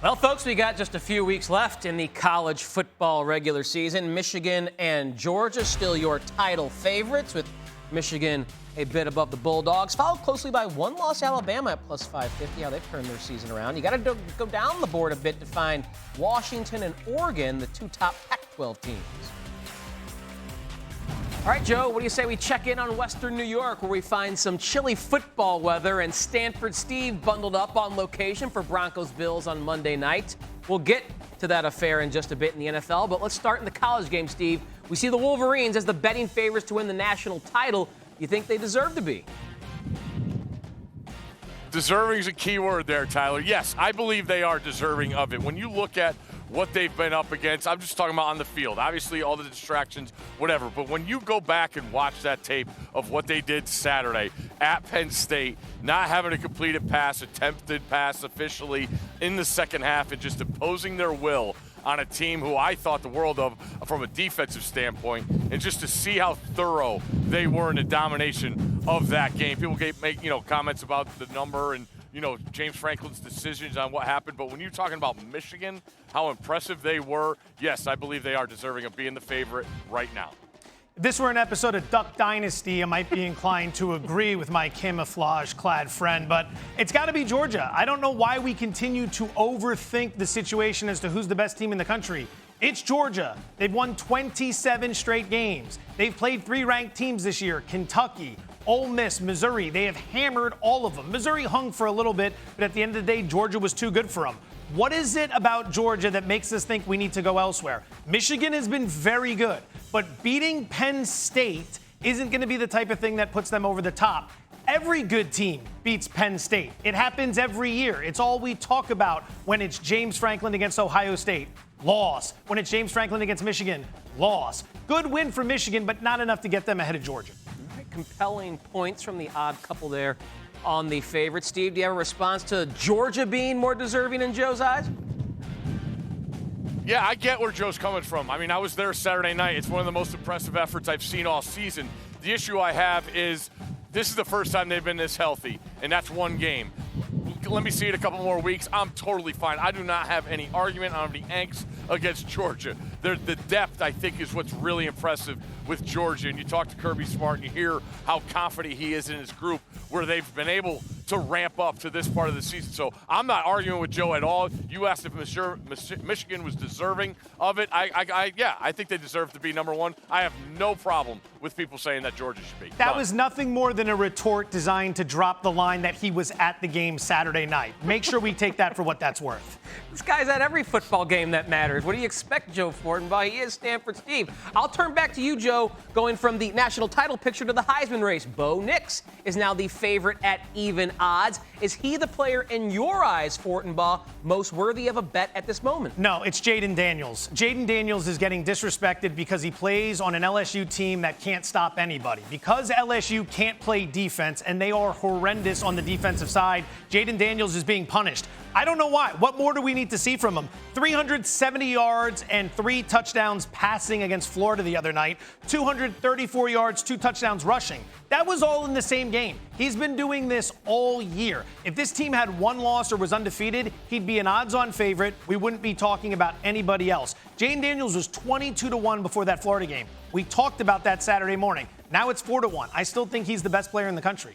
Well, folks, we got just a few weeks left in the college football regular season. Michigan and Georgia still your title favorites, with Michigan a bit above the Bulldogs, followed closely by one-loss Alabama at plus 550, how they've turned their season around. You got to go down the board a bit to find Washington and Oregon, the two top Pac-12 teams. All right, Joe, what do you say we check in on Western New York, where we find some chilly football weather and Stanford Steve bundled up on location for Broncos-Bills on Monday night. We'll get to that affair in just a bit in the NFL, but let's start in the college game, Steve. We see the Wolverines as the betting favorites to win the national title. You think they deserve to be? Deserving is a key word there, Tyler. Yes, I believe they are deserving of it. When you look at what they've been up against, I'm just talking about on the field. Obviously, all the distractions, whatever. But when you go back and watch that tape of what they did Saturday at Penn State, not having a completed pass, attempted pass officially in the second half, and just imposing their will on a team who I thought the world of from a defensive standpoint, and just to see how thorough they were in the domination of that game. People make comments about the number and James Franklin's decisions on what happened, but when you're talking about Michigan, how impressive they were, yes, I believe they are deserving of being the favorite right now. If this were an episode of Duck Dynasty, I might be inclined to agree with my camouflage-clad friend, but it's got to be Georgia. I don't know why we continue to overthink the situation as to who's the best team in the country. It's Georgia. They've won 27 straight games. They've played 3 ranked teams this year: Kentucky, Ole Miss, Missouri. They have hammered all of them. Missouri hung for a little bit, but at the end of the day, Georgia was too good for them. What is it about Georgia that makes us think we need to go elsewhere? Michigan has been very good, but beating Penn State isn't going to be the type of thing that puts them over the top. Every good team beats Penn State. It happens every year. It's all we talk about when it's James Franklin against Ohio State. Loss. When it's James Franklin against Michigan. Loss. Good win for Michigan, but not enough to get them ahead of Georgia. Compelling points from the odd couple there on the favorite. Steve, do you have a response to Georgia being more deserving in Joe's eyes? Yeah, I get where Joe's coming from. I mean, I was there Saturday night. It's one of the most impressive efforts I've seen all season. The issue I have is this is the first time they've been this healthy, and that's one game. Let me see it a couple more weeks. I'm totally fine. I do not have any argument. I don't have any angst against Georgia. The depth, I think, is what's really impressive with Georgia. And you talk to Kirby Smart and you hear how confident he is in his group, where they've been able to ramp up to this part of the season. So I'm not arguing with Joe at all. You asked if Michigan was deserving of it. I think they deserve to be number one. I have no problem with people saying that Georgia should be. That was nothing more than a retort designed to drop the line that he was at the game Saturday night. Make sure we take that for what that's worth. This guy's at every football game that matters. What do you expect, Joe Fortenbaugh? He is Stanford Steve. I'll turn back to you, Joe, going from the national title picture to the Heisman race. Bo Nix is now the favorite at even odds. Is he the player in your eyes, Fortenbaugh, most worthy of a bet at this moment? No, it's Jaden Daniels. Jaden Daniels is getting disrespected because he plays on an LSU team that can't stop anybody. Because LSU can't play defense, and they are horrendous on the defensive side, Jaden Daniels is being punished. I don't know why. What more do we need to see from him? 370 yards and 3 touchdowns passing against Florida the other night. 234 yards, 2 touchdowns rushing. That was all in the same game. He's been doing this all year. If this team had 1 loss or was undefeated, he'd be an odds-on favorite. We wouldn't be talking about anybody else. Jaden Daniels was 22-1 before that Florida game. We talked about that Saturday morning. Now it's 4-1. I still think he's the best player in the country.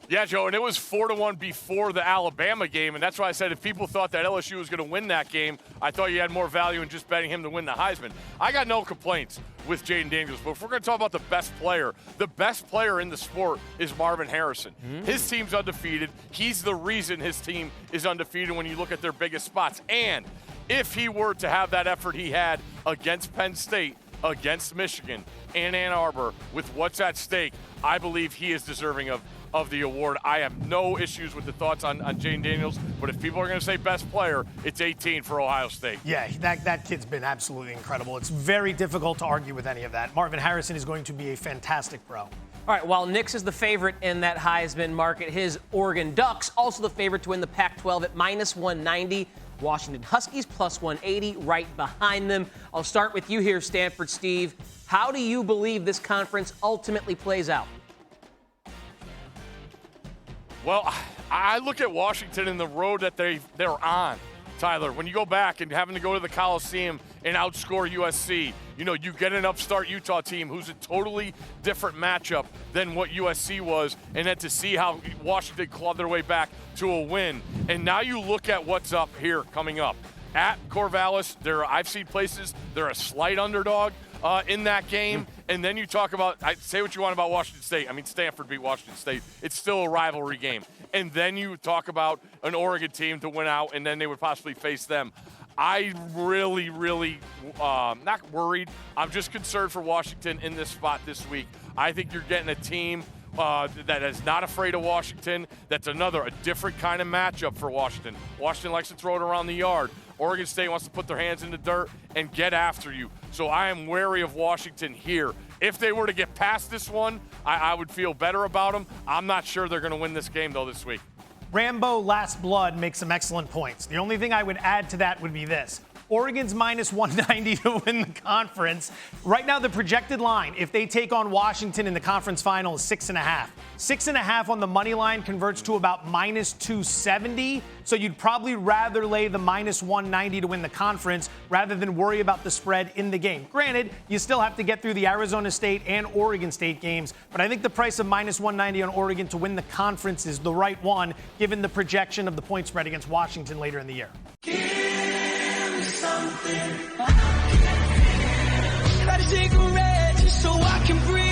Yeah, Joe, and it was 4-1 before the Alabama game, and that's why I said if people thought that LSU was going to win that game, I thought you had more value in just betting him to win the Heisman. I got no complaints with Jaden Daniels, but if we're going to talk about the best player in the sport is Marvin Harrison. His team's undefeated. He's the reason his team is undefeated when you look at their biggest spots. And if he were to have that effort he had against Penn State, against Michigan, and Ann Arbor, with what's at stake, I believe he is deserving of the award. I have no issues with the thoughts on Jaden Daniels, but if people are going to say best player, it's 18 for Ohio State. Yeah, that kid's been absolutely incredible. It's very difficult to argue with any of that. Marvin Harrison is going to be a fantastic pro. All right, while Nix is the favorite in that Heisman market, his Oregon Ducks also the favorite to win the Pac-12 at -190. Washington Huskies +180 right behind them. I'll start with you here, Stanford Steve. How do you believe this conference ultimately plays out? Well, I look at Washington and the road that they're on, Tyler. When you go back and having to go to the Coliseum and outscore USC, you get an upstart Utah team who's a totally different matchup than what USC was, and then to see how Washington clawed their way back to a win. And now you look at what's up here coming up. At Corvallis, I've seen places, they're a slight underdog in that game. And then you talk about, say what you want about Washington State. I mean, Stanford beat Washington State. It's still a rivalry game. And then you talk about an Oregon team to win out, and then they would possibly face them. I really, not worried. I'm just concerned for Washington in this spot this week. I think you're getting a team that is not afraid of Washington. That's a different kind of matchup for Washington. Washington likes to throw it around the yard. Oregon State wants to put their hands in the dirt and get after you. So I am wary of Washington here. If they were to get past this one, I would feel better about them. I'm not sure they're going to win this game, though, this week. Rambo Last Blood makes some excellent points. The only thing I would add to that would be this. Oregon's minus 190 to win the conference. Right now, the projected line, if they take on Washington in the conference final, is 6.5. 6.5 on the money line converts to about minus 270. So you'd probably rather lay the minus 190 to win the conference rather than worry about the spread in the game. Granted, you still have to get through the Arizona State and Oregon State games, but I think the price of minus 190 on Oregon to win the conference is the right one, given the projection of the point spread against Washington later in the year. Something. Light a cigarette just so I can breathe.